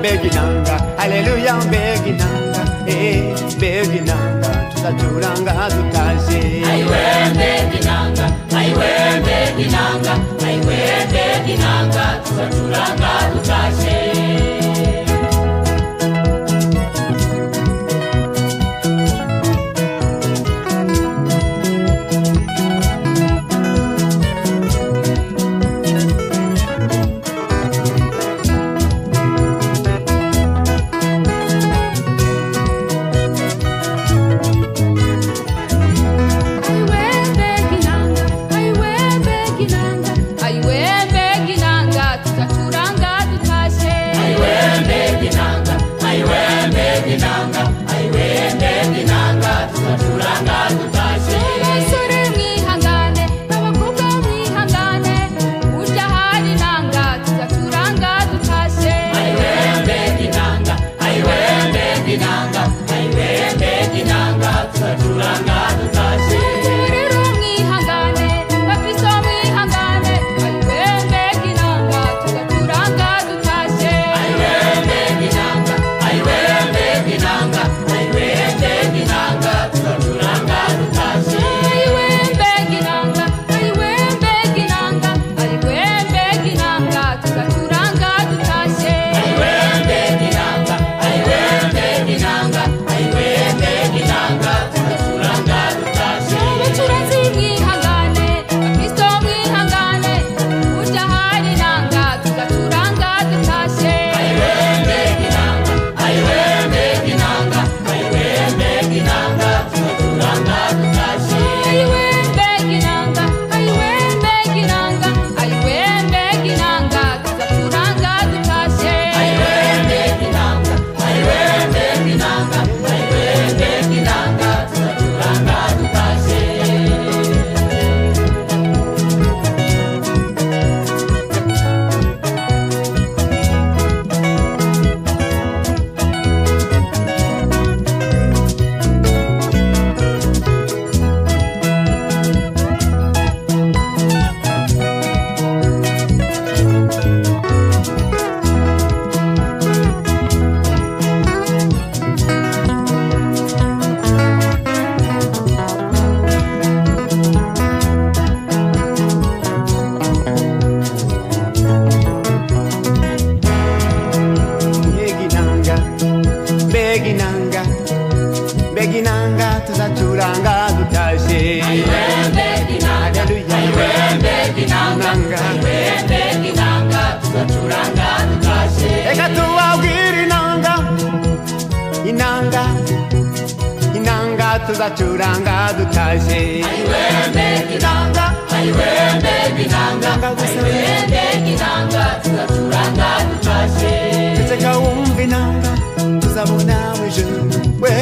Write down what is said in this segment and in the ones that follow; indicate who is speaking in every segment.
Speaker 1: beginanga, haleluya beginanga, beginanga, tuzacuranga dutaje.
Speaker 2: Aiwe beginanga, aiwe beginanga, aiwe beginanga, tuzacuranga dutaje.
Speaker 1: beginanga, tuzacuranga dutaje.
Speaker 2: Aiwe beginanga, aiwe beginanga, aiwe beginanga, tuzacuranga dutaje.
Speaker 1: Eka tuwabwira inanga, inanga, inanga, tuzacuranga dutaje.
Speaker 2: Aiwe beginanga, aiwe beginanga, aiwe beginanga, tuzacuranga dutaje.
Speaker 1: Ceceka wumva inanga, tuzabona ijuru, we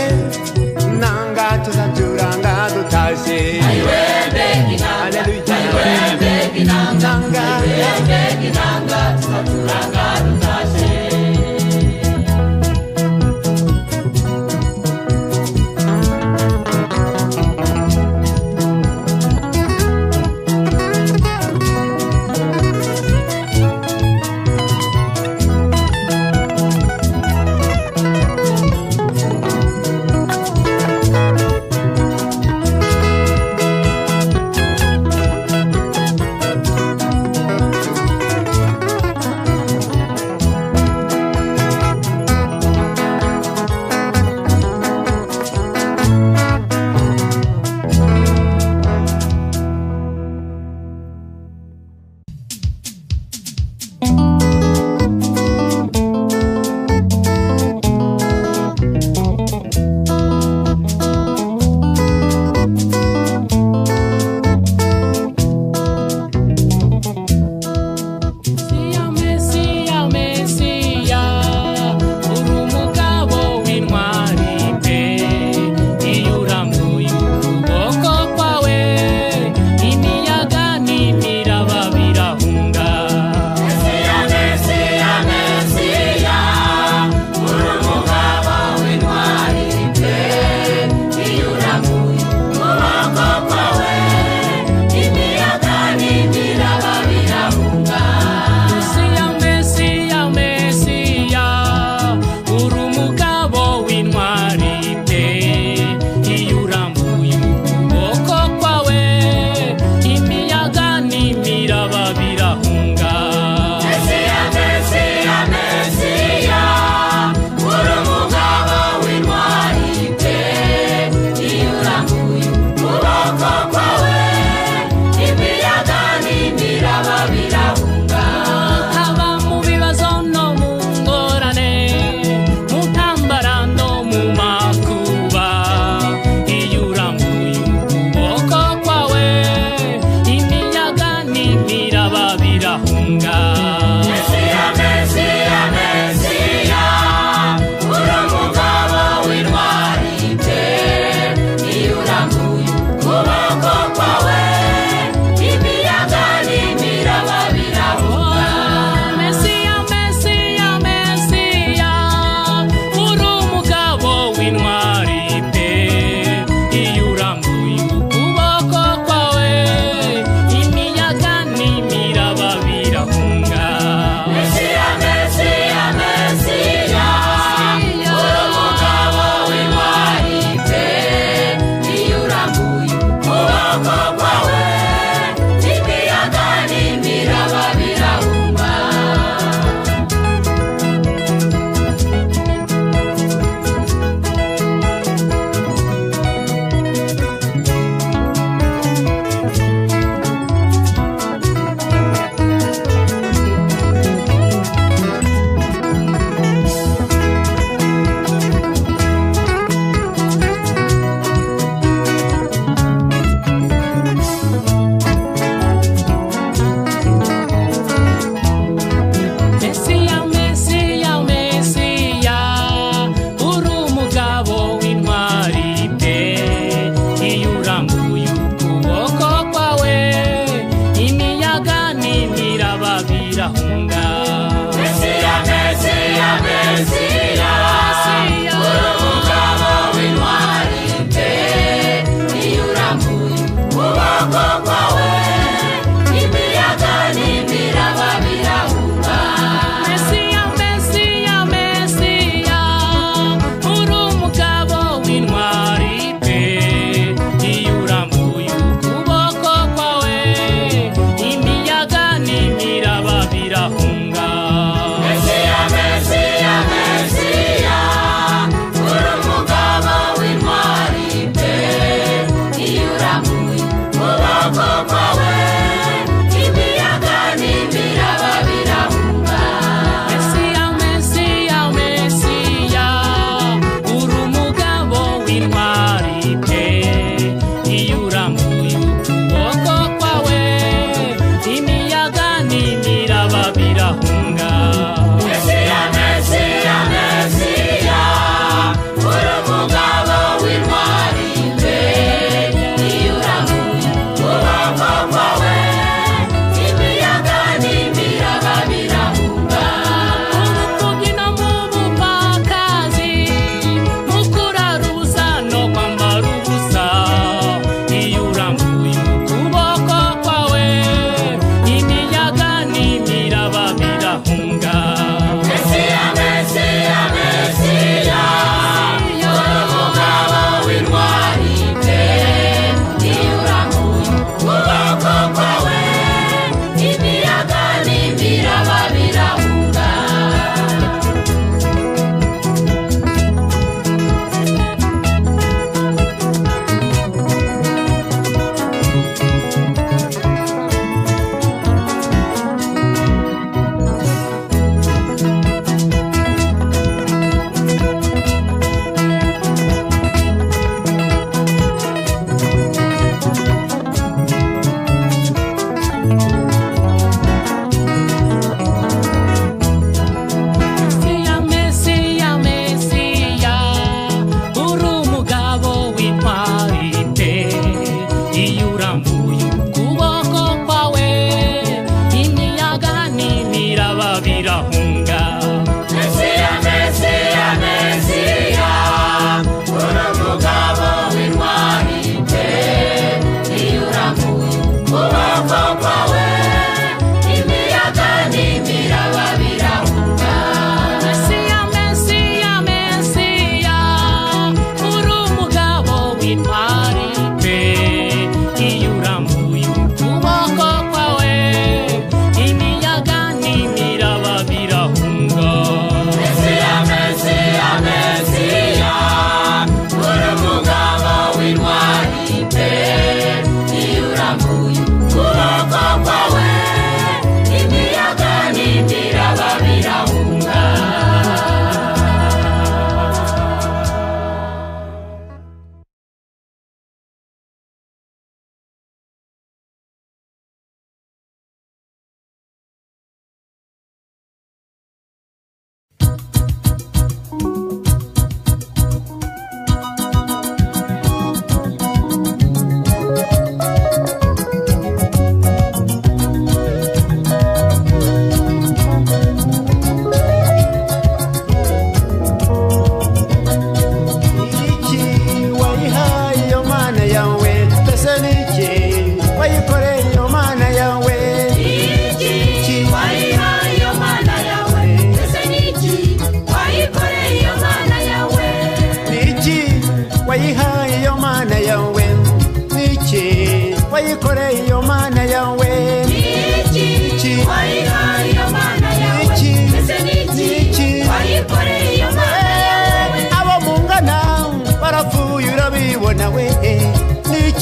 Speaker 1: nanga, tuzacuranga dutaje.
Speaker 2: Aiwe beginanga, aiwe beginanga, aiwe beginanga, tuzacuranga dutaje.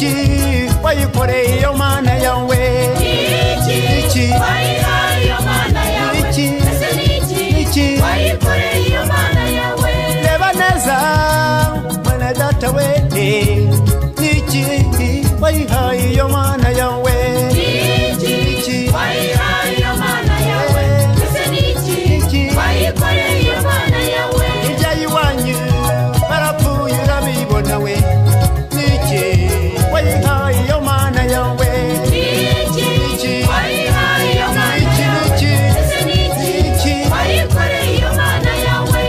Speaker 1: niki wayikoreye iyo mana yawe niki
Speaker 2: wayihaye iyo mana yawe ese niki wayikoreye iyo mana yawe
Speaker 1: reba neza mana data we niki wayihaye iyo mana yawe
Speaker 2: niki wayihaye iyo mana yawe ese niki wayikoreye iyo mana yawe
Speaker 1: ijya yiwanyu barapfuye urabibona we niki wayihaye iyo mana yawe
Speaker 2: niki wayihaye iyo mana yawe ese niki wayikoreye iyo mana yawe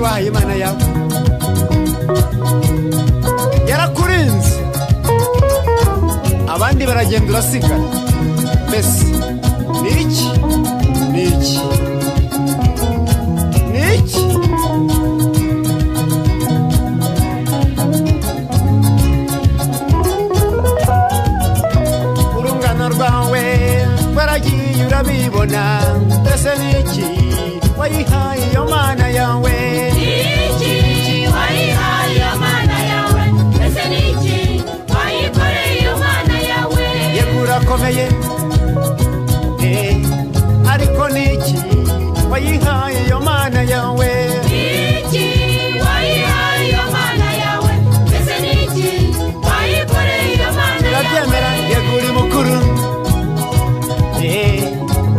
Speaker 1: wahaye imana yawe yarakurinze abandi baragenda urasigara mbese niki niki niki urungano rwawe rwaragiye urabibona mbese niki wayihaye iyo mana yawe
Speaker 2: niki wayihaye iyo mana yawe ese niki wayikoreye iyo mana yawe
Speaker 1: yego urakomeye ariko niki wayihaye iyo mana yawe
Speaker 2: niki wayihaye iyo mana yawe ese niki wayikoreye iyo mana yawe
Speaker 1: urabyemera yego uri mukuru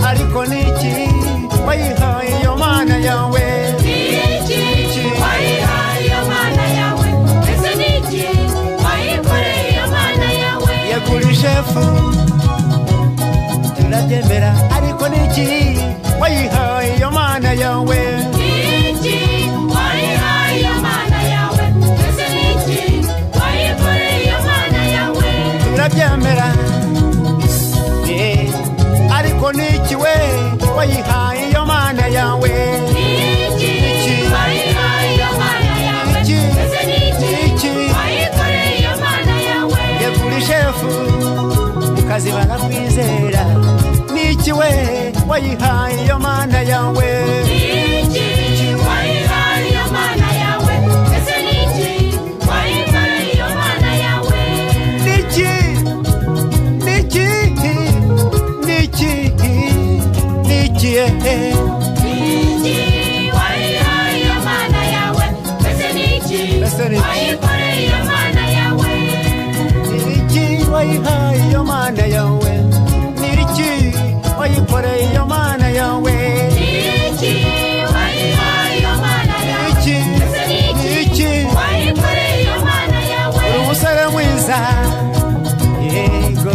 Speaker 1: ariko niki wayihaye iyo mana yawe
Speaker 2: niki wayihaye iyo mana yawe ese niki wayikoreye iyo mana yawe
Speaker 1: yego uri shefu turabyemera ariko niki wayihaye iyo mana yawe
Speaker 2: niki wayihaye iyo mana yawe ese niki wayikoreye iyo mana yawe
Speaker 1: turabyemera ariko niki we wayihaye iyo mana yawe
Speaker 2: niki wayihaye iyo mana yawe ese niki wayikoreye iyo mana yawe
Speaker 1: yego uri shefu mukazi barakwizera niki we wayihaye iyo mana yawe
Speaker 2: niki wayihaye iyo mana yawe ese niki wayikoreye iyo mana yawe
Speaker 1: niki niki niki niki
Speaker 2: niki wayihaye iyo mana yawe ese niki wayikoreye iyo mana yawe
Speaker 1: niki wayihaye iyo mana yawe niki wayikoreye iyo mana yawe
Speaker 2: niki wayihaye iyo mana yawe ese niki wayikoreye iyo mana yawe
Speaker 1: uri umusore mwiza yego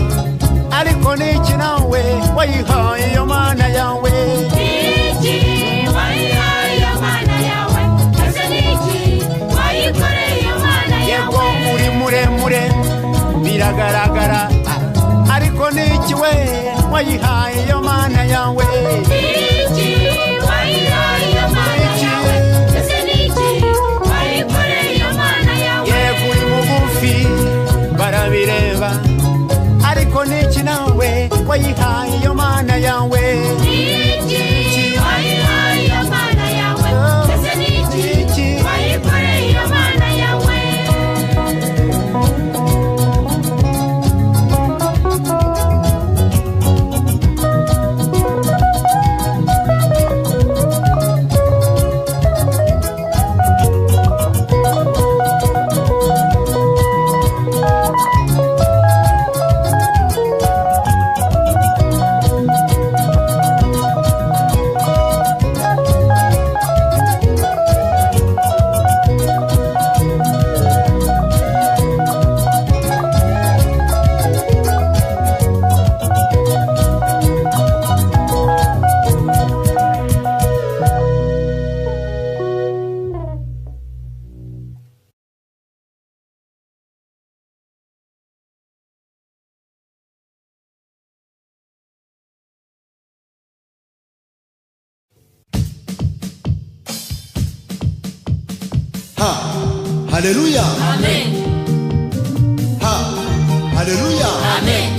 Speaker 1: ariko niki nawe wayihaye iyo mana yawe
Speaker 2: niki wayihaye iyo mana yawe ese niki wayikoreye iyo mana yawe
Speaker 1: yego uri muremure biragaragara ariko niki we wayihaye iyo mana yawe
Speaker 2: niki wayihaye iyo mana yawe ese niki wayikoreye iyo mana yawe
Speaker 1: yego uri mugufi barabireba ariko niki nawe wayihaye iyo mana yawe
Speaker 2: niki wayihaye iyo mana yawe ese niki wayikoreye iyo mana yawe
Speaker 3: Haleluya.
Speaker 2: Amen.
Speaker 3: Haleluya.
Speaker 2: Amen.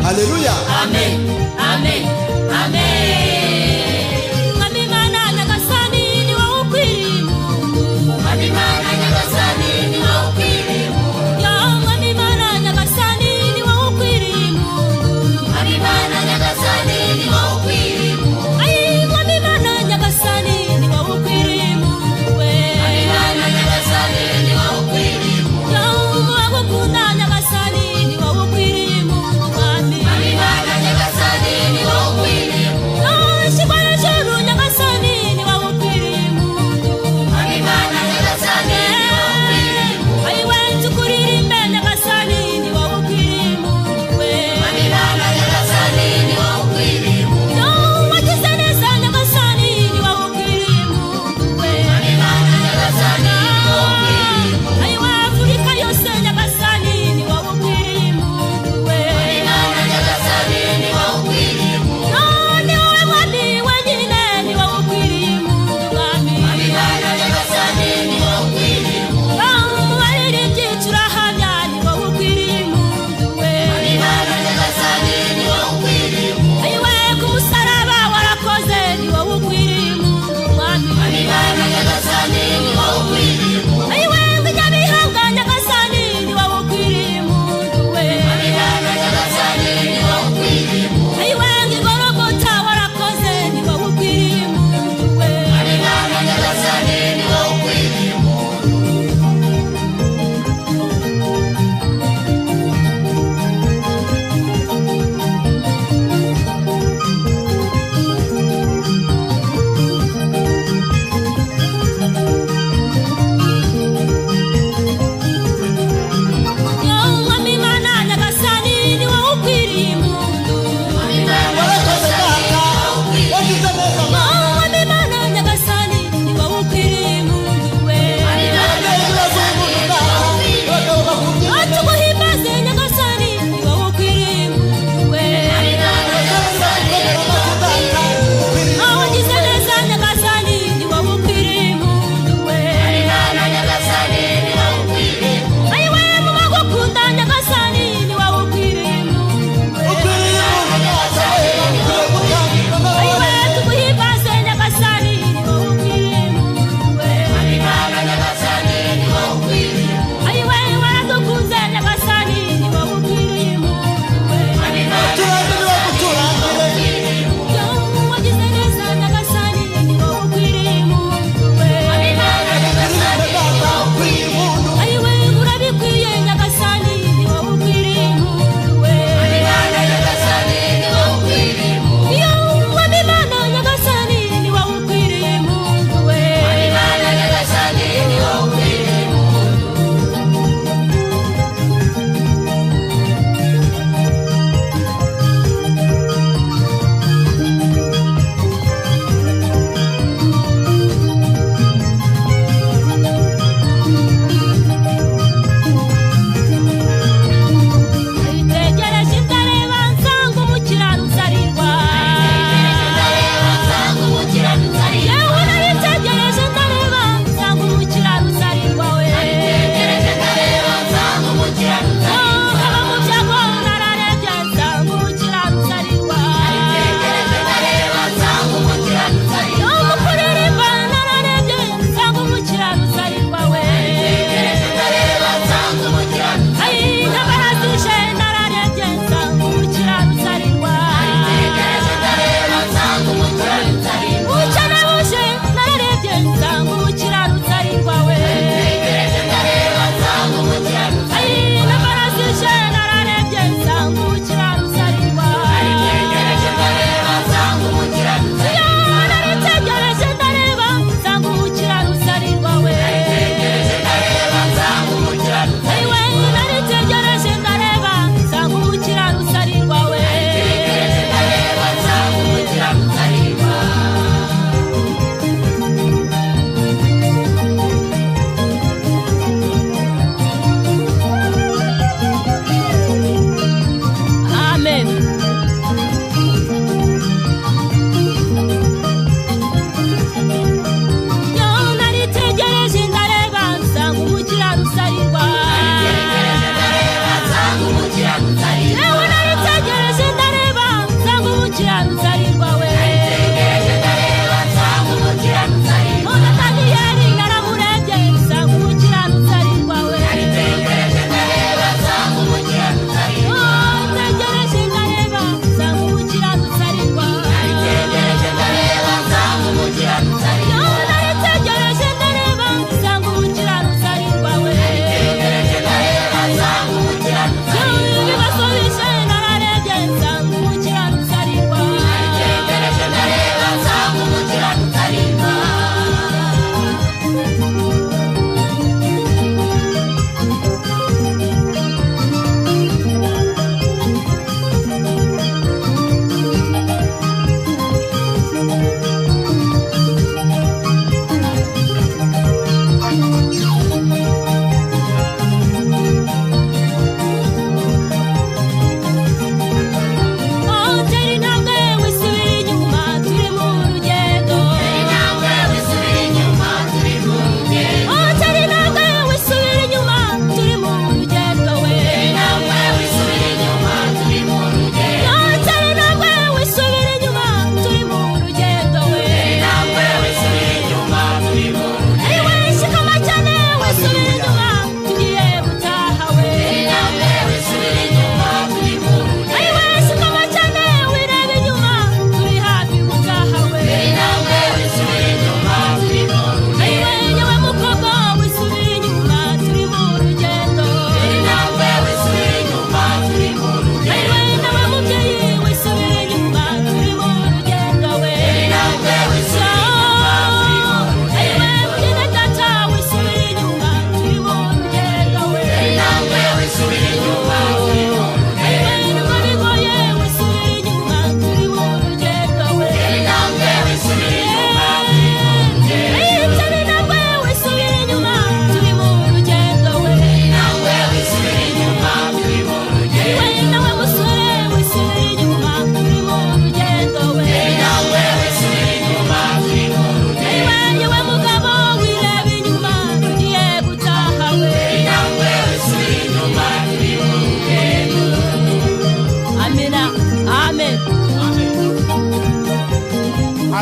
Speaker 3: Haleluya.
Speaker 2: Amen. Amen. Amen.
Speaker 4: Mwami Mana nyagasani ni wowe ukwiriye Mungu.
Speaker 2: Mwami Mana nyagasani ni wowe ukwiriye Mungu.
Speaker 4: Ya Mwami Mana nyagasani ni wowe ukwiriye Mungu.
Speaker 2: Mwami Mana nyagasani ni wowe ukwiriye Mungu.
Speaker 4: Ai Mwami Mana nyagasani ni wowe ukwiriye Mungu we.
Speaker 2: Mwami Mana nyagasani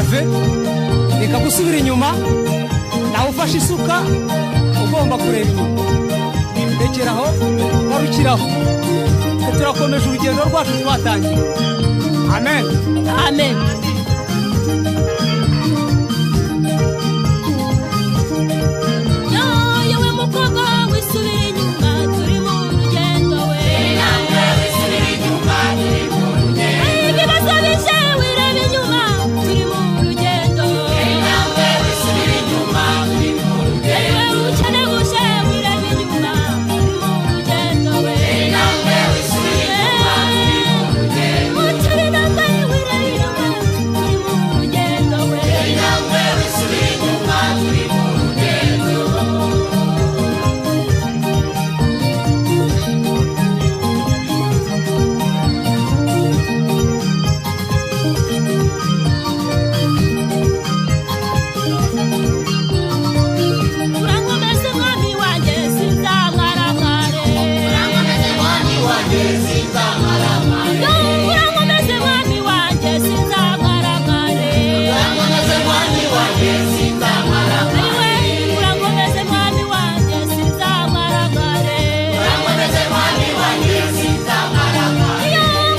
Speaker 5: ntugahave reka gusubira inyuma nawe ufashe isuka ugomba kureba inyuma rekeraho garukiraho turakomeje urugendo rwacu twatangiye amen
Speaker 4: amen yewe mukobwa wisubira inyuma turi mu rugendo we
Speaker 2: nawe wisubira inyuma turi mu rugendo
Speaker 4: ibibazo bije wireba inyuma turi mu rugendo
Speaker 2: nawe wisubira inyuma turi mu rugendo
Speaker 4: yewe ukene gushe wireba inyuma turi mu rugendo we
Speaker 2: nawe wisubira inyuma turi mu rugendo
Speaker 4: utari nawe wireba inyuma turi mu rugendo we
Speaker 2: nawe wisubira inyuma turi mu rugendo
Speaker 4: urankomeze mwami wanjye sinzamwaramware
Speaker 2: urankomeze mwami wanjye sinzamwaramware
Speaker 4: urankomeze mwami wanjye sinzamwaramware
Speaker 2: urankomeze mwami wanjye sinzamwaramware
Speaker 4: urankomeze mwami wanjye sinzamwaramware
Speaker 2: urankomeze mwami wanjye sinzamwaramware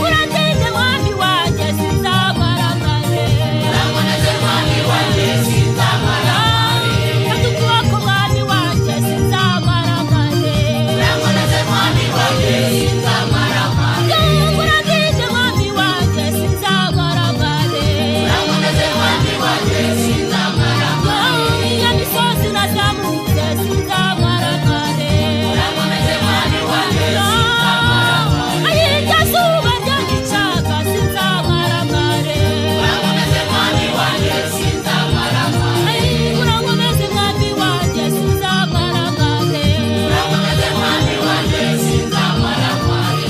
Speaker 4: urandinde mwami wanjye sinzamwaramware
Speaker 2: urankomeze mwami wanjye sinzamwaramware
Speaker 4: fata ukuboko mwami wanjye sinzamwaramware
Speaker 2: urankomeze mwami wanjye sinzamwaramware
Speaker 4: urandinde mwami wanjye sinzamwaramware
Speaker 2: urankomeze mwami wanjye sinzamwaramware
Speaker 4: iyo misozi nazamutse sinzamwaramware
Speaker 2: urankomeze mwami wanjye sinzamwaramware
Speaker 4: iryo zuba ryanyicaga sinzamwaramware
Speaker 2: urankomeze mwami wanjye sinzamwaramware
Speaker 4: urankomeze mwami wanjye sinzamwaramware
Speaker 2: urankomeze mwami wanjye sinzamwaramware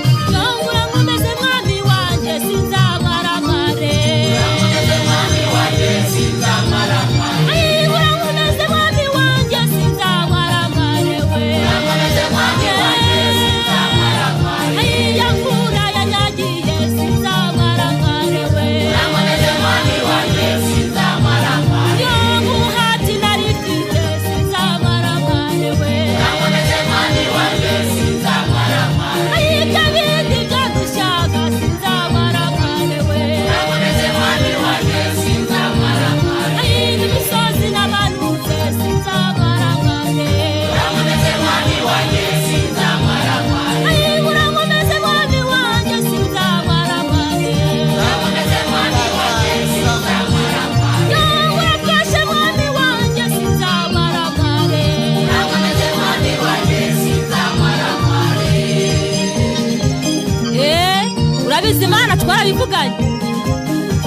Speaker 4: urankomeze mwami wanjye sinzamwaramware
Speaker 2: urankomeze mwami wanjye sinzamwaramware
Speaker 4: urankomeze mwami wanjye sinzamwaramware we
Speaker 2: urankomeze mwami wanjye sinzamwaramware
Speaker 4: iya mvura yanyagiye sinzamwaramware we
Speaker 2: urankomeze mwami wanjye sinzamwaramware
Speaker 4: umuhati nari mfite sinzamwaramware we
Speaker 2: urankomeze mwami wanjye sinzamwaramware
Speaker 4: ibyo bindi byadushyaga sinzamwaramware we
Speaker 2: urankomeze mwami wanjye sinzamwaramware
Speaker 4: imisozi n'abanutse sinzamwaramware
Speaker 2: urankomeze mwami wanjye sinzamwaramware
Speaker 4: urankomeze mwami wanjye sinzamwaramware
Speaker 2: urankomeze mwami wanjye sinzamwaramware
Speaker 4: urafashe mwami wanjye sinzamwaramware
Speaker 2: urankomeze mwami wanjye sinzamwaramware
Speaker 4: urabizi Imana twarabivuganye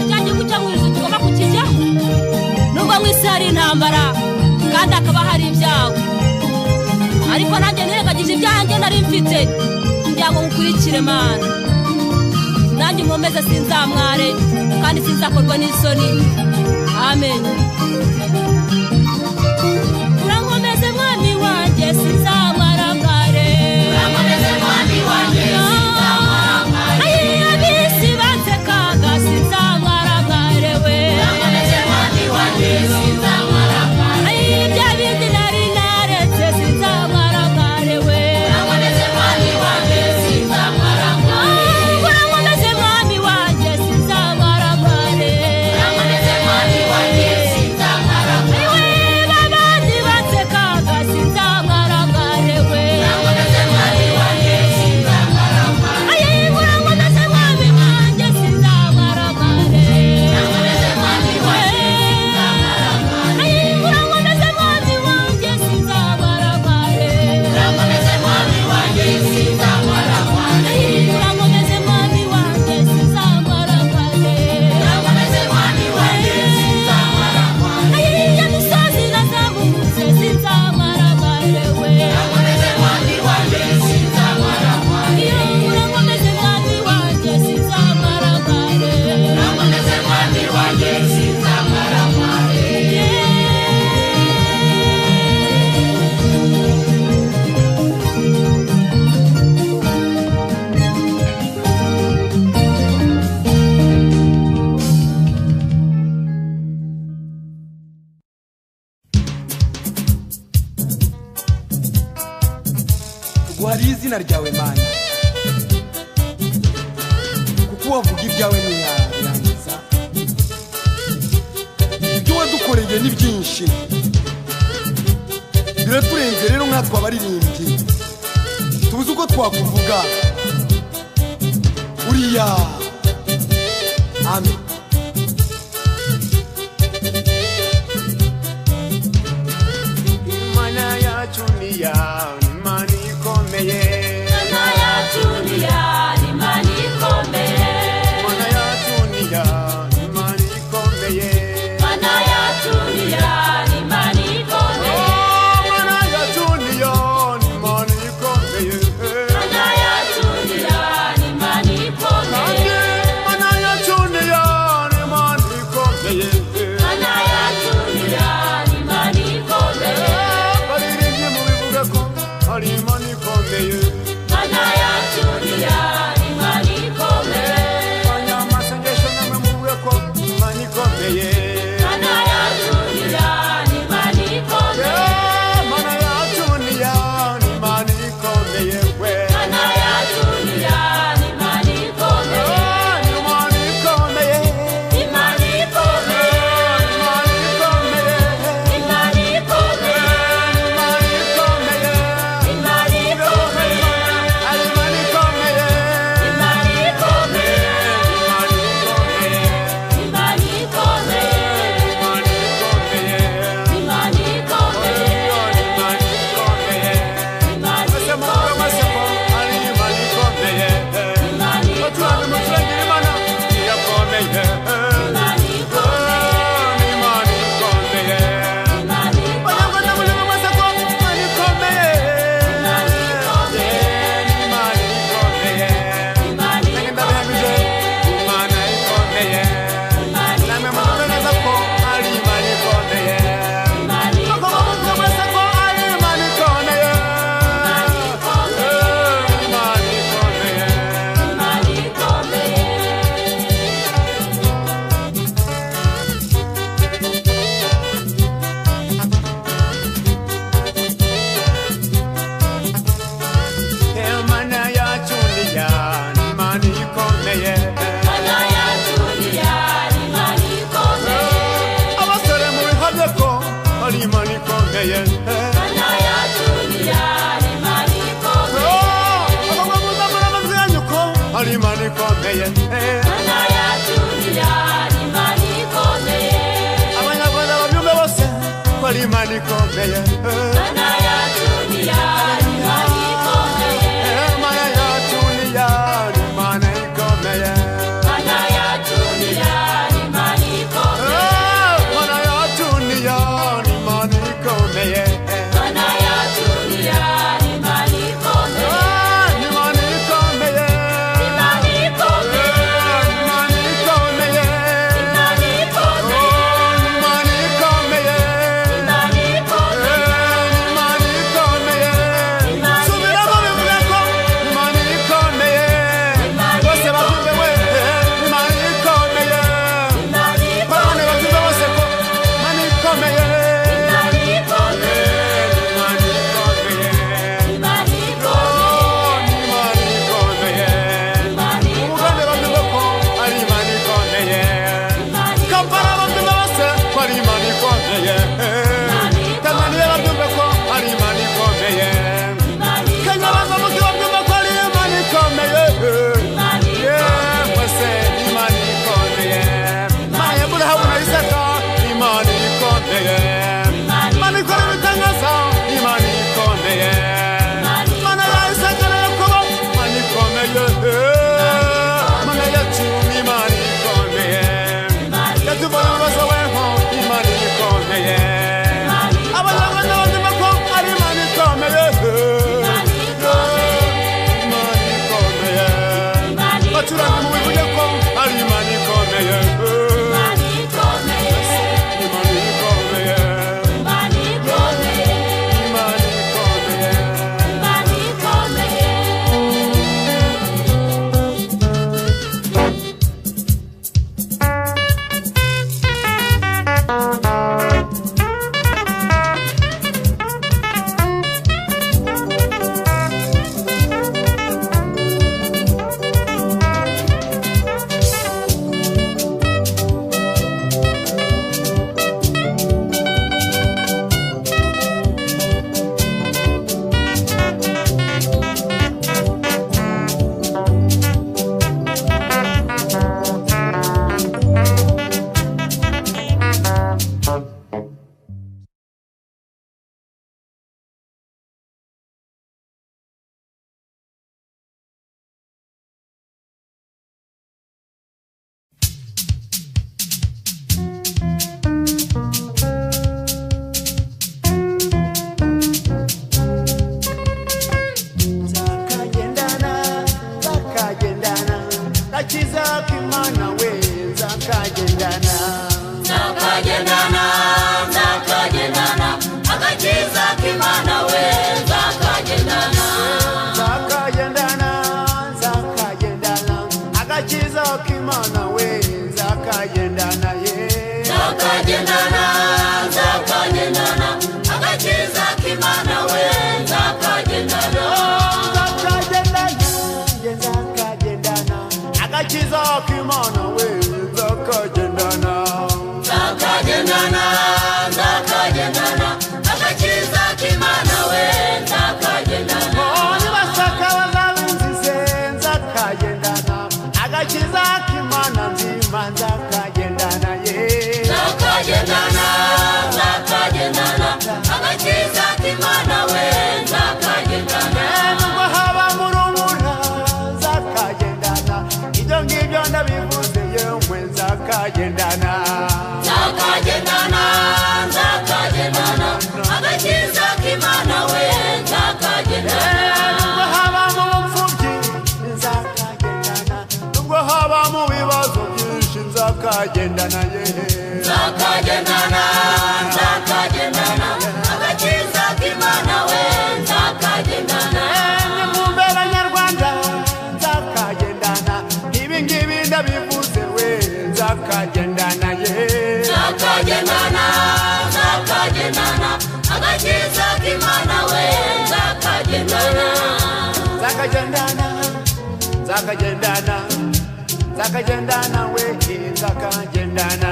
Speaker 4: cya gihugu cyo mu ijuru tugomba kukijyaho nubwo mu isi hari intambara kandi hakaba hari ibyago ariko nanjye nirengagije ibyanjye nari mfite kugira ngo mukurikire Mana nanjye nkomeze sinzamware kandi sinzakorwa n'isoni amen urankomeze mwami wanjye sinzamwaramware
Speaker 2: urankomeze mwami wanjye sinzamwaramware
Speaker 4: abisi bansekaga sinzamwaramware we
Speaker 2: urankomeze mwami wanjye sinzamwaramware
Speaker 4: ibya bindi nari naretse sinzamwaramware we
Speaker 2: urankomeze mwami wanjye sinzamwaramware
Speaker 4: urankomeze mwami wanjye sinzamwaramware
Speaker 2: urankomeze mwami wanjye sinzamwaramware
Speaker 3: tuguhariye izina ryawe mana kuko wavuga ibyawe ntiyarangiza ibyo wadukoreye ni byinshi biraturenze rero nkatwe abaririmbyi tuzi uko twakuvuga uriya amen
Speaker 1: Imana yacu ni Imana ikomeye
Speaker 2: Imana yacu ni Imana ikomeye
Speaker 1: Imana yacu ni Imana ikomeye
Speaker 2: Imana yacu ni Imana ikomeye
Speaker 1: Imana yacu ni Imana ikomeye
Speaker 2: Imana yacu ni Imana ikomeye
Speaker 1: Imana yacu ni Imana ikomeye
Speaker 2: Imana yacu ni Imana ikomeye
Speaker 1: baririmbye mu bivuga ko ari Imana ikomeye
Speaker 2: Imana yacu ni Imana ikomeye
Speaker 1: abanyamasengesho namwe muvuge ko Imana ikomeye
Speaker 2: Imana yacu ni Imana ikomeye
Speaker 1: Imana yacu ni Imana ikomeye we
Speaker 2: Imana yacu ni Imana ikomeye
Speaker 1: Imana ikomeye
Speaker 2: Imana ikomeye
Speaker 1: Imana ikomeye
Speaker 2: Imana ikomeye
Speaker 1: Imana ikomeye
Speaker 2: Imana ikomeye
Speaker 1: ari Imana ikomeye
Speaker 2: Imana ikomeye
Speaker 1: Imana ikomeye
Speaker 2: Imana ikomeye
Speaker 1: Imana ikomeye
Speaker 2: Imana ikomeye
Speaker 1: Imana ikomeye
Speaker 2: Imana
Speaker 1: Mwese muvuge mwese ko ari Imana ikomeye
Speaker 2: Imana
Speaker 1: Baturange muturengere Imana irakomeye
Speaker 2: Imana ikomeye
Speaker 1: ni Imana ikomeye
Speaker 2: Imana
Speaker 1: Banyarwanda muvuge mwese ko Imana ikomeye
Speaker 2: Imana ikomeye
Speaker 1: ni Imana ikomeye
Speaker 2: Imana
Speaker 1: Nange ndabihamije Imana ikomeye namwe muvuge neza ko ari Imana ikomeye Koko muvuge mwese ko ari Imana ikomeye Imana ikomeye
Speaker 2: Imana ikomeye
Speaker 1: Imana yacu ni Imana ikomeye
Speaker 2: Imana yacu ni Imana ikomeye
Speaker 1: abasore mubihamye ko ari Imana ikomeye
Speaker 2: Imana yacu ni Imana ikomeye
Speaker 1: abagwa muzamura amajwi yanyu ko ari Imana ikomeye
Speaker 2: Imana yacu ni Imana ikomeye
Speaker 1: abanyarwanda babyumve bose ko ari Imana ikomeye
Speaker 2: Imana yacu ni Imana ikomeye
Speaker 1: Imana yacu ni Imana ikomeye
Speaker 2: Imana yacu ni Imana ikomeye
Speaker 1: Imana yacu ni Imana ikomeye
Speaker 2: Imana yacu ni Imana ikomeye
Speaker 1: Imana ikomeye
Speaker 2: Imana ikomeye
Speaker 1: Imana ikomeye
Speaker 2: Imana ikomeye
Speaker 1: Imana ikomeye
Speaker 2: Imana ikomeye
Speaker 1: Imana
Speaker 2: k'Imana we nzakagendana
Speaker 1: agakiza k'Imana we nzakagendana
Speaker 2: nzakagendana agakiza k'Imana we nzakagendana
Speaker 1: nibashaka bazabinzize nzakagendana agakiza k'Imana nzima nzakagendana
Speaker 2: nzakagendana agakiza k'Imana we nzakagendana
Speaker 1: nubwo haba mu rubura nzakagendana ibyo ngibyo ndabivuze yewe nzakagendana
Speaker 2: agakiza k'Imana we nzakagendana
Speaker 1: nubwo haba mu bupfubyi nzakagendana nubwo haba mu bibazo byinshi nzakagendana
Speaker 2: nzakagendana agakiza k'Imana we nzakagendana
Speaker 1: nimwumve abanyarwanda nzakagendana ibi ngibi ndabivuze we nzakagendana
Speaker 2: nzakagendana agakiza k'Imana we nzakagendana
Speaker 1: nzakagendana we nzakagendana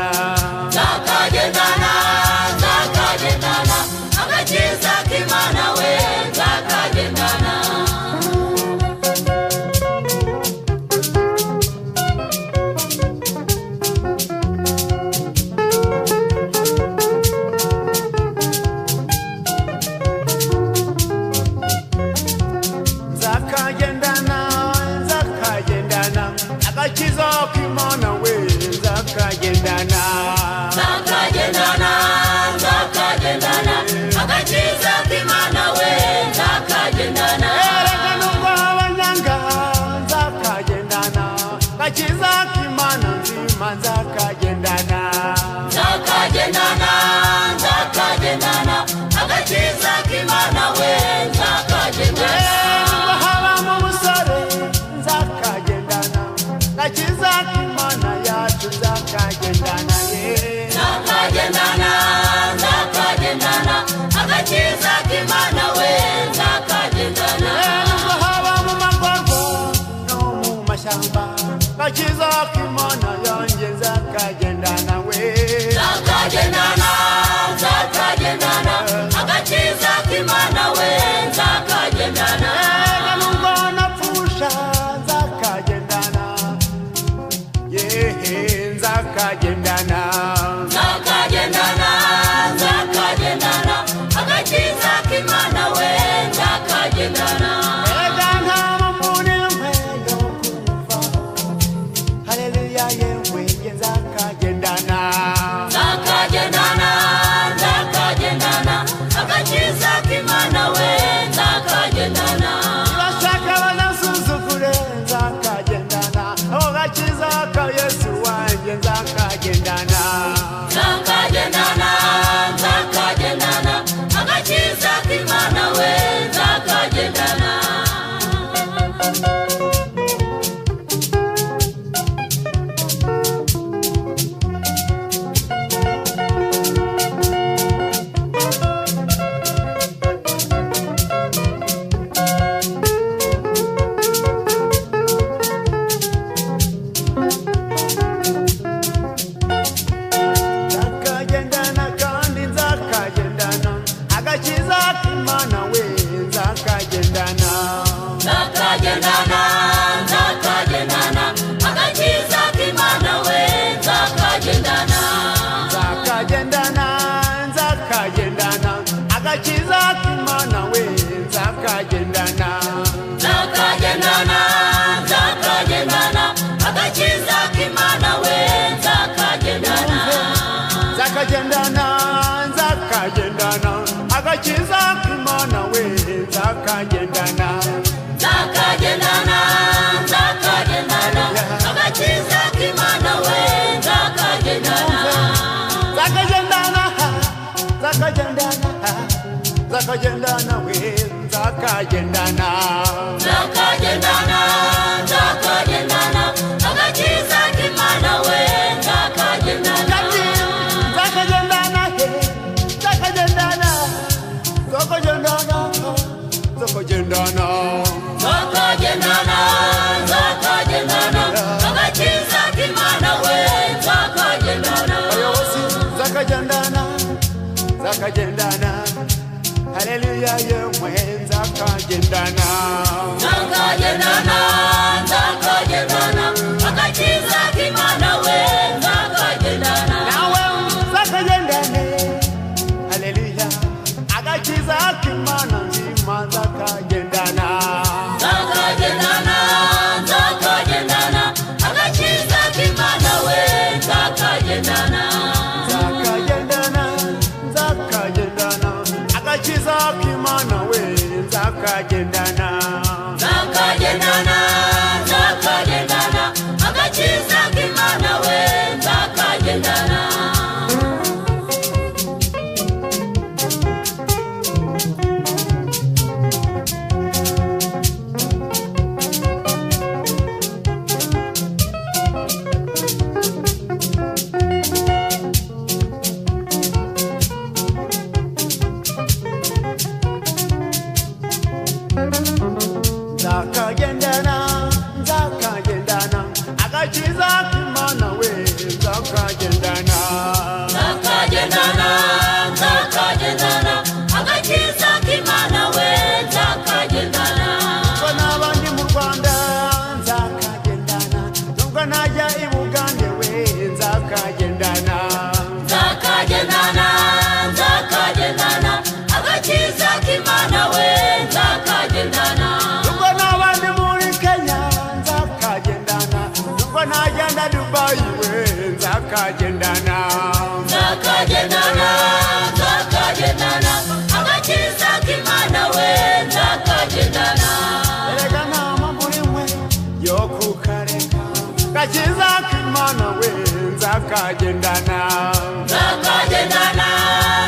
Speaker 2: agakiza k'Imana we nzakagendana
Speaker 1: agakiza k'Imana we nzakagendana
Speaker 2: agakiza k'Imana we nzakagendana
Speaker 1: erega nubwo abanyanga nzakagendana agakiza k'Imana nzima nzakagendana
Speaker 2: agakiza k'Imana we nzakagendana
Speaker 1: nubwo haba mu busore nzakagendana agakiza k'Imana yacu nzakagendana
Speaker 2: agakiza k'Imana we nzakagendana
Speaker 1: nubwo haba mu magorwa no mu mashyamba agakiza k'Imana yanjye nzakagendana we
Speaker 2: nzakagendana agakiza k'Imana we nzakagendana
Speaker 1: nubwo napfusha nzakagendana nzakagendana
Speaker 2: agakiza k'Imana we nzakagendana
Speaker 1: erega nta mvune yo kumva haleluya yewe nzakagendana
Speaker 2: agakiza k'Imana we nzakagendana
Speaker 1: bashaka banasuzugure nzakagendana agakiza ka Yesu wanjye nzakagendana
Speaker 2: agakiza k'Imana we nzakagendana
Speaker 1: nzakagendana kandi nzakagendana agakiza k'Imana we nzakagendana
Speaker 2: agakiza k'Imana we nzakagendana
Speaker 1: agakiza k'Imana we nzakagendana
Speaker 2: agakiza k'Imana we nzakagendana
Speaker 1: agakiza k'Imana we nzakagendana
Speaker 2: agakiza k'Imana we nzakagendana
Speaker 1: nzakagendana we nzakagendana
Speaker 2: agakiza k'Imana we nzakagendana
Speaker 1: nzakagendana nzakagendana nzakagendana
Speaker 2: nzakagendana nzakagendana agakiza k'Imana we nzakagendana
Speaker 1: abayobozi nzakagendana nzakagendana haleluya yemwe nzakagendana
Speaker 2: nzakagendana nzakagendana agakiza k'Imana we nzakagendana
Speaker 1: nawe nzakagendane haleluya agakiza k'Imana nzima nzakagendana
Speaker 2: nzakagendana nzakagendana agakiza k'Imana we nzakagendana
Speaker 1: nzakagendana nzakagendana agakiza k'Imana we nzakagendana
Speaker 2: nzakagendana nzakagendana agakiza k'Imana we nzakagendana
Speaker 1: nzakagendana nzakagendana agakiza k'Imana we nzakagendana
Speaker 2: nzakagendana nzakagendana agakiza k'Imana we nzakagendana
Speaker 1: nubwo n'abandi mu Rwanda nzakagendana nubwo najya i Bugande we nzakagendana
Speaker 2: nzakagendana nzakagendana agakiza k'Imana we nzakagendana
Speaker 1: nubwo n'abandi muri Kenya nzakagendana nubwo najya Dubai we nzakagendana
Speaker 2: nzakagendana nzakagendana agakiza k'Imana we nzakagendana
Speaker 1: erega nama muri mwe yo kukareka gakiza k'Imana we nzakagendana
Speaker 2: nzakagendana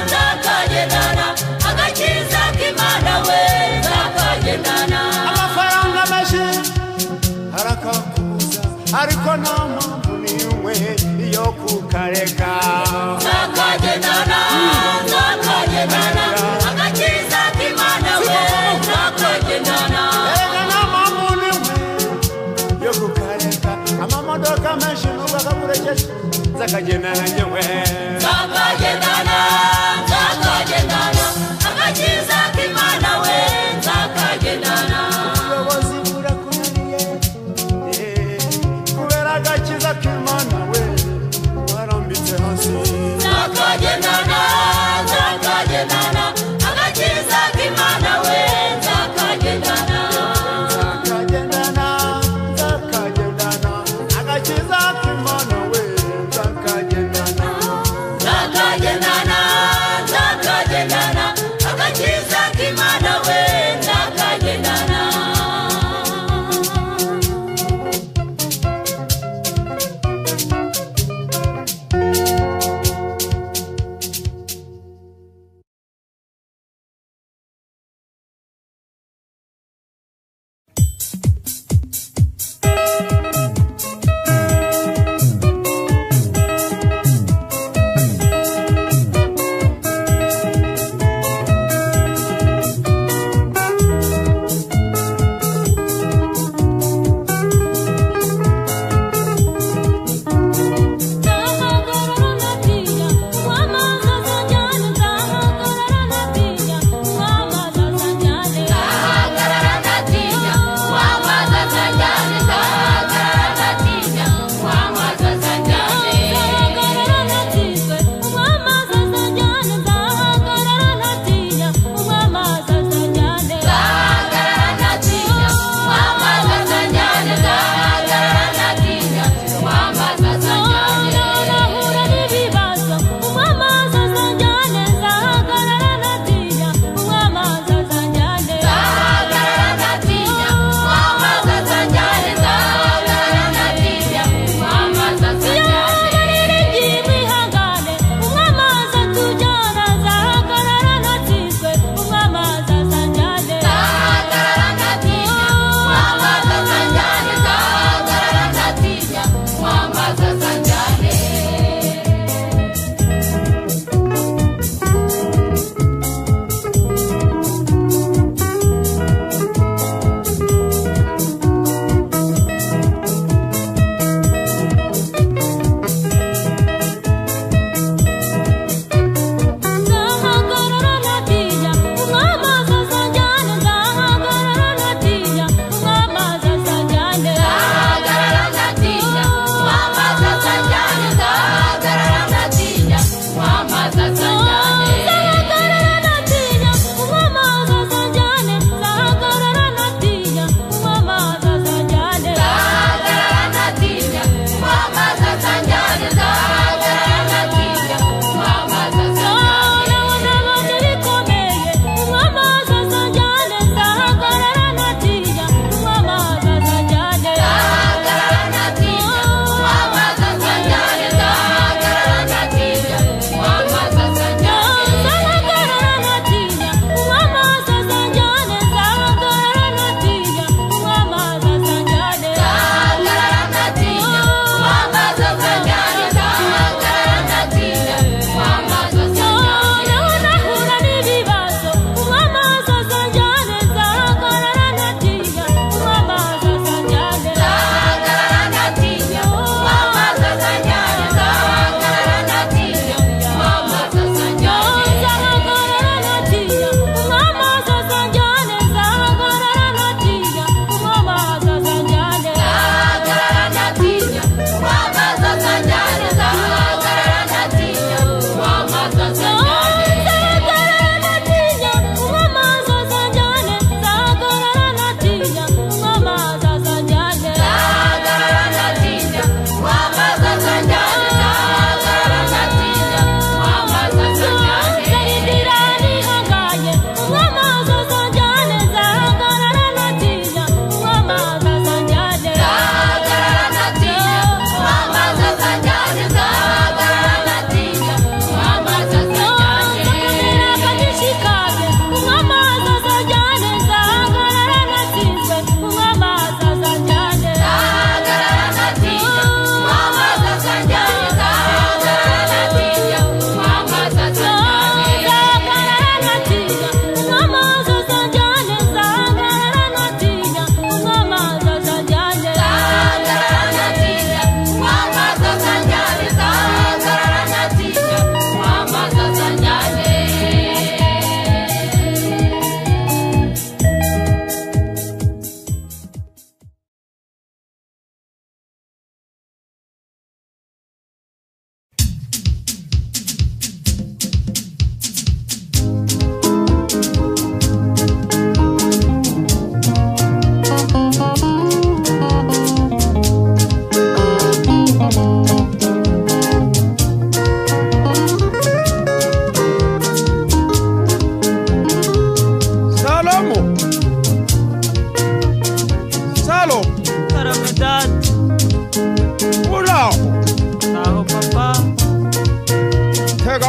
Speaker 2: nzakagendana agakiza k'Imana we nzakagendana
Speaker 1: amafaranga menshi arakakuza ariko nta mpamvu n'imwe yo kukareka
Speaker 2: nzakagendana nzakagendana agakiza k'Imana we nzakagendana
Speaker 1: erega nta mpamvu n'imwe yo kukareka amamodoka menshi nubwo akakurekeje nzakagendana njyewe
Speaker 2: nzakagendana nzakagendana agakiza k'Imana we nzakagendana
Speaker 1: ubuyobozi burakunaniye kubera agakiza k'Imana we warambitse hasi
Speaker 2: nzakagendana nzakagendana agakiza k'Imana we nzakagendana
Speaker 1: nzakagendana nzakagendana agakiza k'Imana we nzakagendana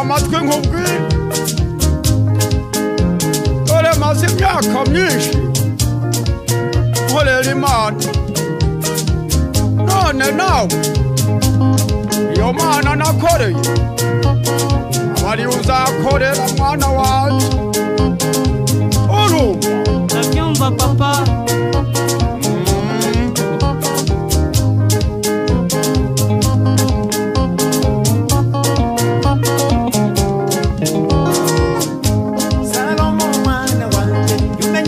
Speaker 1: amatwi nkubwire dore maze imyaka myinshi nkorera Imana none nawe iyo Mana nakoreye abari uzakorera mwana wanjye urumva
Speaker 5: ndabyumva papa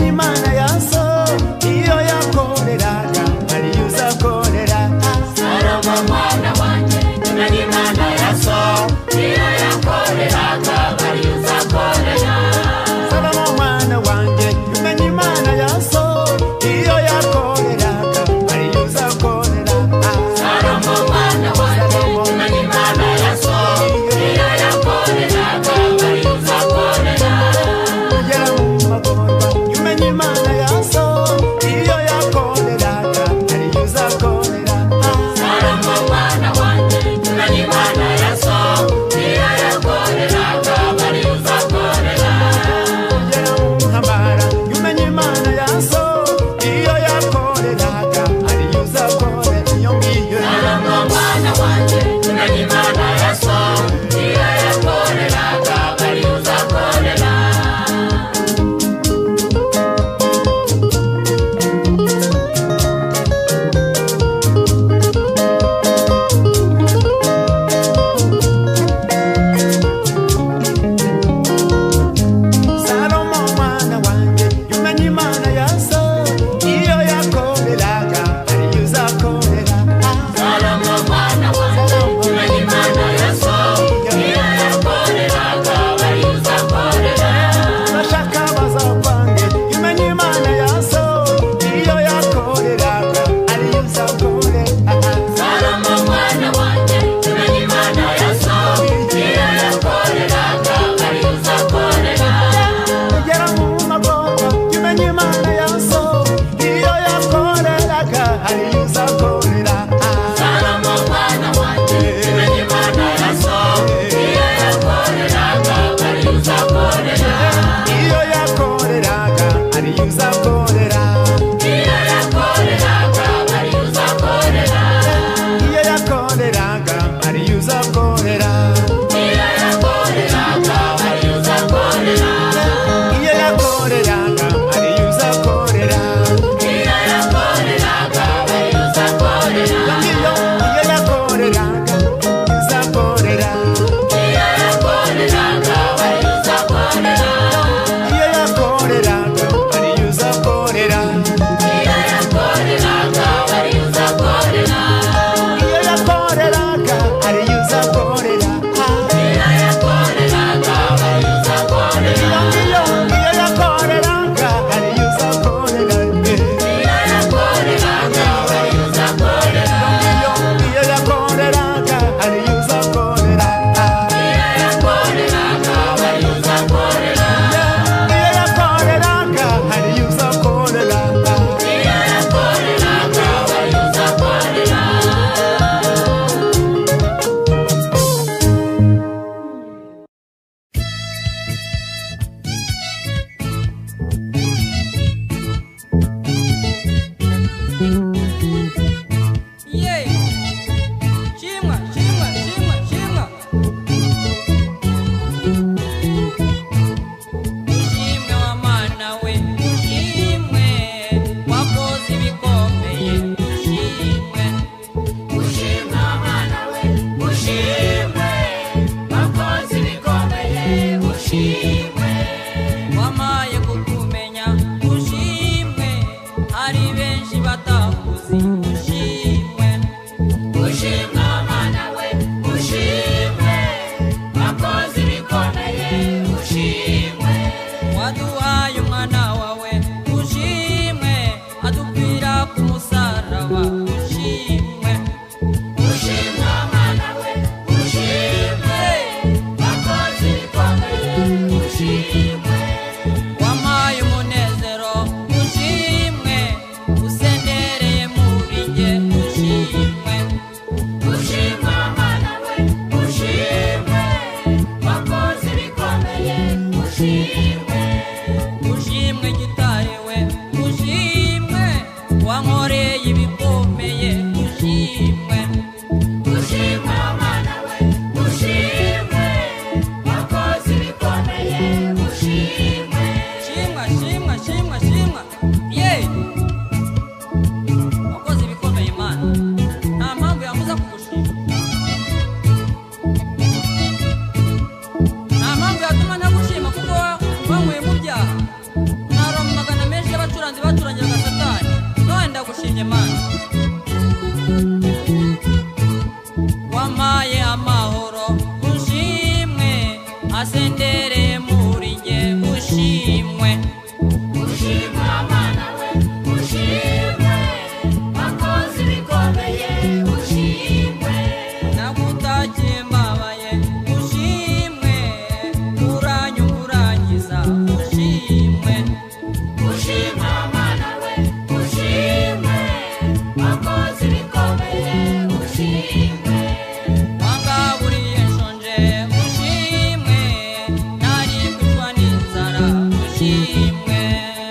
Speaker 2: Imana ya so, iyo yakoreraga bari uzakorera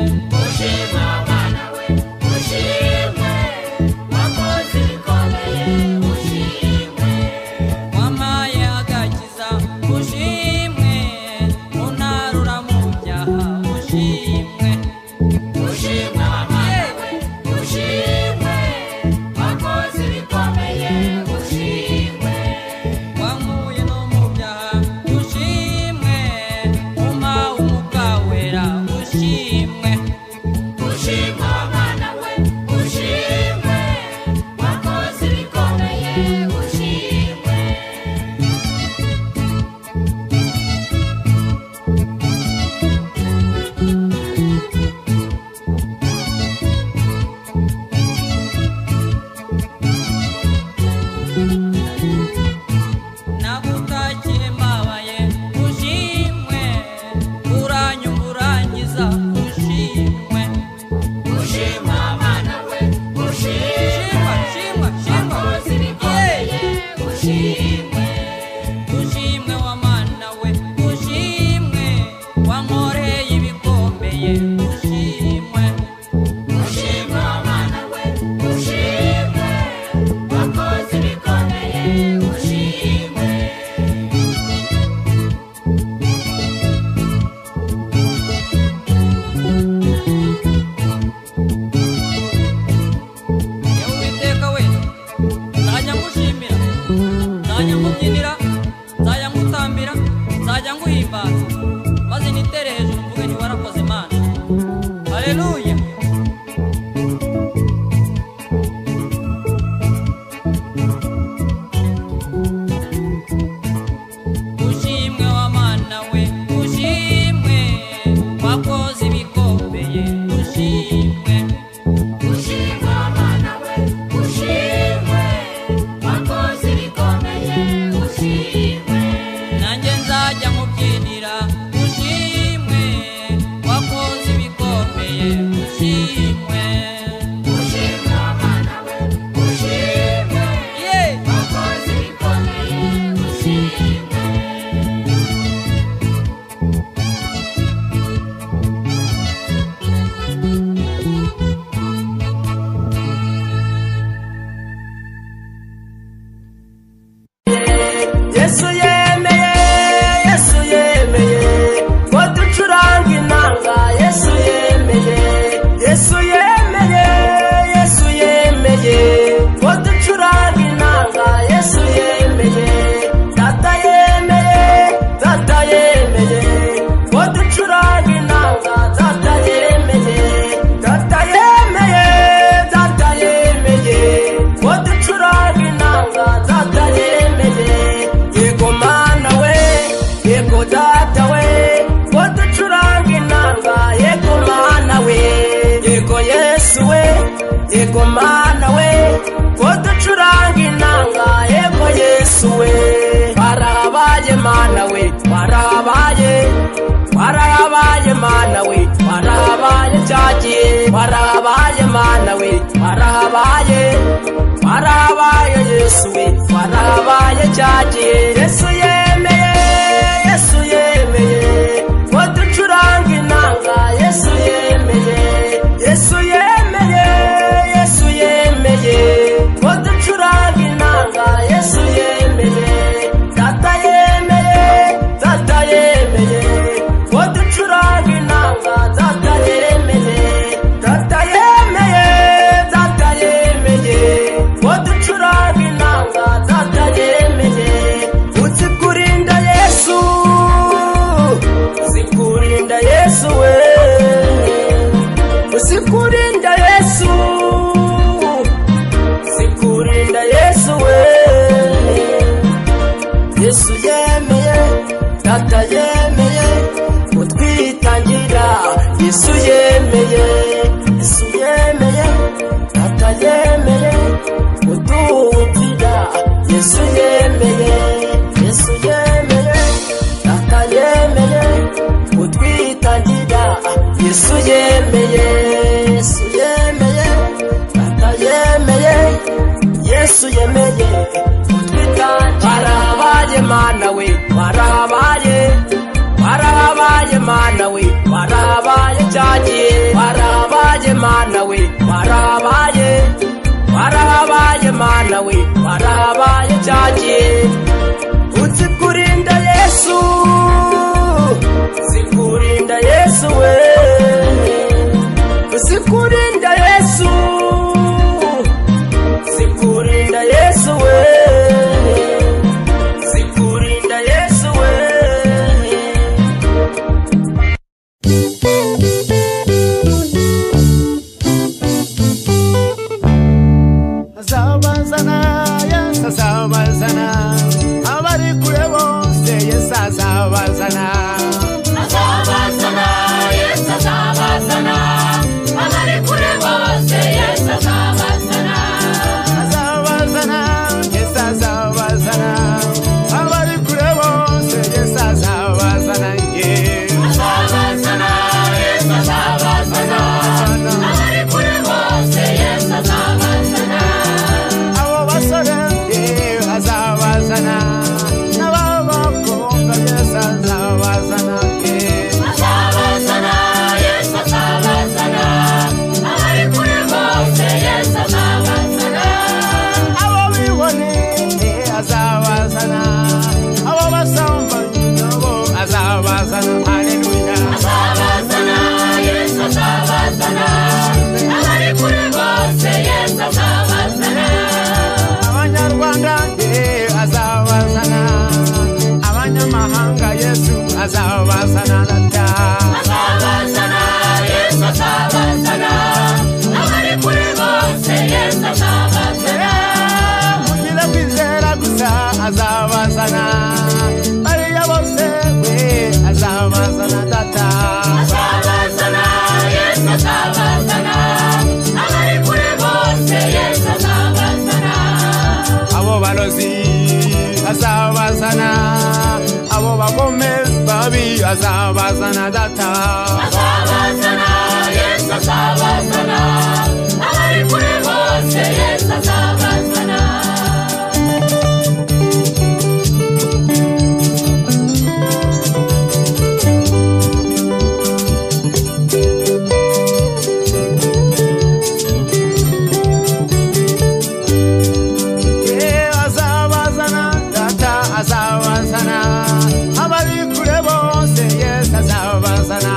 Speaker 2: ushimwe Mana we ushimwe wakoze ibikomeye ushimwe
Speaker 6: wampaye agakiza ushimwe unarura mu byaha ushimwe
Speaker 2: ushimwe Mana we ushimwe wakoze ibikomeye ushimwe
Speaker 6: wankuye no mu byaha ushimwe umpa umwuka wera ushimwe
Speaker 2: ushimwe Mana we ushimwe wakoze ibikomeye ushimwe
Speaker 6: nagutakiye mbabaye ushimwe uranyumva urangiza ushimwe
Speaker 2: ushimwe Mana we ushimwe
Speaker 6: shimwa shimwa
Speaker 2: wakoze ibikomeye ushimwe
Speaker 6: ushimwe wa Mana we ushimwe wankoreye ibikomeye ushimwe
Speaker 2: ushimwe Mana we ushimwe wakoze ibikomeye ushimwe
Speaker 6: yewe Uwiteka we nzajya ngushimira nzajya ngubyinira nzajya ngutambira nzajya nguhimbaza maze nitere hejuru mvuge nti warakoze Mana haleluya ushimwe wa Mana we ushimwe wakoze ibikomeye ushimwe
Speaker 2: ushimwe Mana we ushimwe wakoze ibikomeye ushimwe
Speaker 6: nanjye nzajya mubyinira ushimwe wakoze ibikomeye ushimwe
Speaker 2: ushimwe Mana we ushimwe
Speaker 6: yeah.
Speaker 2: wakoze ibikomeye ushimwe
Speaker 7: Yesu yemeye, Yesu yemeye, ko ducuranga inanga. Yesu yemeye, Yesu yemeye, Yesu yemeye, ko ducuranga inanga. Yesu yemeye, Data yemeye, Data yemeye, ko ducuranga inanga. Data yemeye, Data yemeye, Data yemeye, ko ducuranga inanga. Data yemeye, yego Mana we, yego Data we, ko ducuranga inanga. Yego Mana we, yego Yesu we, yego Mana we, ko ducuranga inanga. Yego Yesu we, warahabaye Mana we, warahabaye, warahabaye Mana we, warahabaye cyagiye, warahabaye Mana we, warahabaye, warahabaye Yesu we, warahabaye cyagiye. Yesu yemeye, Yesu yemeye, ko ducuranga inanga. Yesu yemeye, Yesu yemeye, Yesu yemeye, ko ducuranga inanga. Yesu yemeye, Data yemeye, Data yemeye, ko ducuranga inanga. Data yemeye, Data yemeye, Data yemeye, ko ducuranga inanga. Data yemeye, uzikurinda Yesu, uzikurinda Yesu we, uzikurinda Yesu, uzikurinda Yesu we. Yesu yemeye, Data yemeye, utwitangira. Yesu yemeye, Yesu yemeye, Data yemeye, uduhutira. Yesu yemeye, Yesu yemeye, Data yemeye, utwitangira. Yesu yemeye, Yesu yemeye, Data yemeye, Yesu yemeye, utwitangira. Warahabaye Mana we, warahabaye, warahabaye Mana we, warahabaye cyagiye, warabaye mana we warabaye warabaye mana we warabaye cyagiye uzikurinda Yesu uzikurinda Yesu we uzikurinda Yesu uzikurinda Yesu we uzikurinda Yesu we
Speaker 1: azabazana Yesu azabazana abari kure bose Yesu azabazana
Speaker 2: azabazana Yesu azabazana abari kure bose Yesu azabazana
Speaker 1: azabazana Yesu azabazana abari kure bose Yesu azabazana
Speaker 2: azabazana Yesu azabazana abari kure bose Yesu azabazana
Speaker 1: abo basore azabazana n'ababakobwa Yesu azabazana
Speaker 2: azabazana Yesu azabazana abari kure bose Yesu azabazana
Speaker 1: abo bibone azabazana abo basambanyi nabo azabazana haleluya
Speaker 2: azabazana Yesu azabazana abari kure bose Yesu azabazana
Speaker 1: abanyarwanda azabazana abanyamahanga Yesu azabazana nata
Speaker 2: azabazana Yesu azabazana abari kure bose Yesu azabazana
Speaker 1: mugira kwizera gusa azabazana bariya bose we azabazana data
Speaker 2: azabazana Yesu azabazana abari kure bose Yesu azabazana
Speaker 1: abo balozi azabazana abo bagome babi azabazana data
Speaker 2: azabazana Yesu azabazana abari kure bose Yesu azabazana
Speaker 1: azabazana data azabazana abari kure bose Yesu azabazana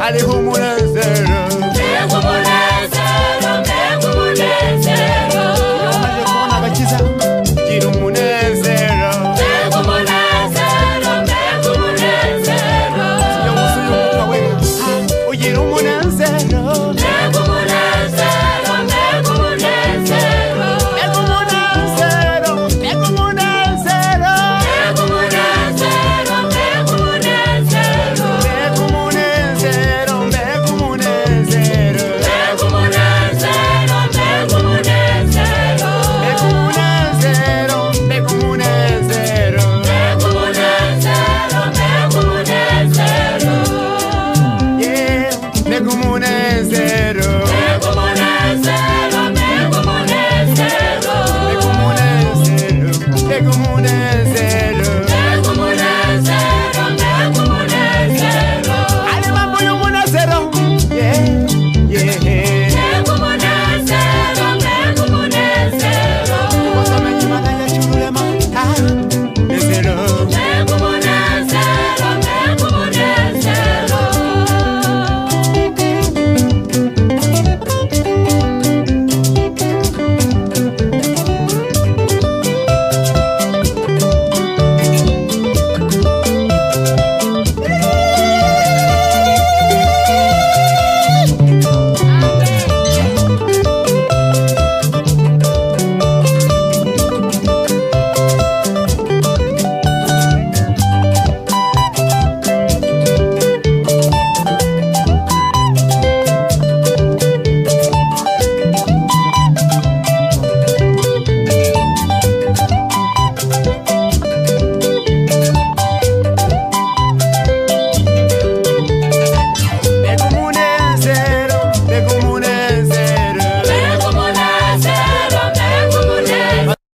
Speaker 1: hariho umurenge